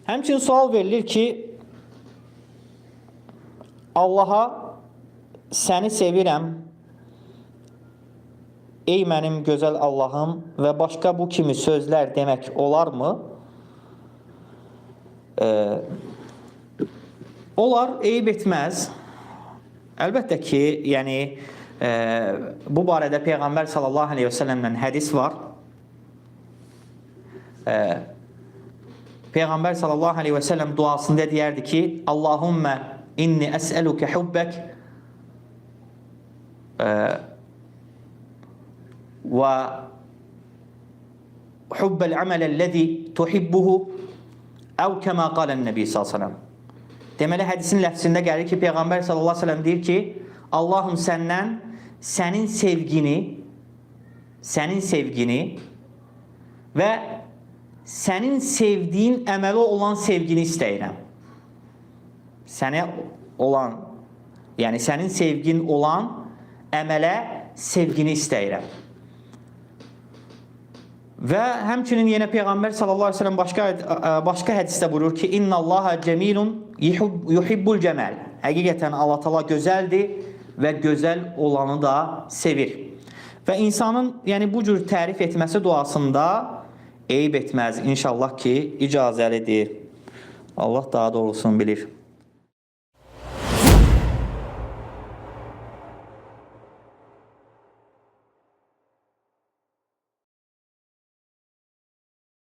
Həmçinin sual verilir ki, Allaha səni sevirəm, ey mənim gözəl Allahım və başqa bu kimi sözlər demək olarmı? Olar, eyib etməz. Əlbəttə ki, yəni bu barədə Peyğəmbər sallallahu aleyhi və səlləmdən hədis var. Peyğəmbər sallallahu aleyhi və səlləm duasında deyərdi ki, Allahümmə inni əsəlukə hubbək və hubbəl əmələl-ləzi tuhibbuhu əv kəmə qalən nəbi sallallahu aleyhi və səlləm. Deməli, hədisin ləfsində gəlir ki, Peyğəmbər sallallahu aleyhi və səlləm deyir ki, Allahım səndən sənin sevgini və sənin sevdiyin əməli olan sevgini istəyirəm. Sənə olan, yəni sənin sevgin olan əmələ sevgini istəyirəm. Və həmçinin yenə Peyğəmbər sallallahu aleyhi ve sellem başqa hədisdə buyurur ki, İnnallaha cemilun yuhibbul cəməl. Həqiqətən Allah Taala gözəldir və gözəl olanı da sevir. Və insanın yəni bu cür tərif etməsi duasında eyib etməz. İnşallah ki, icazəlidir. Allah daha doğrusunu bilir.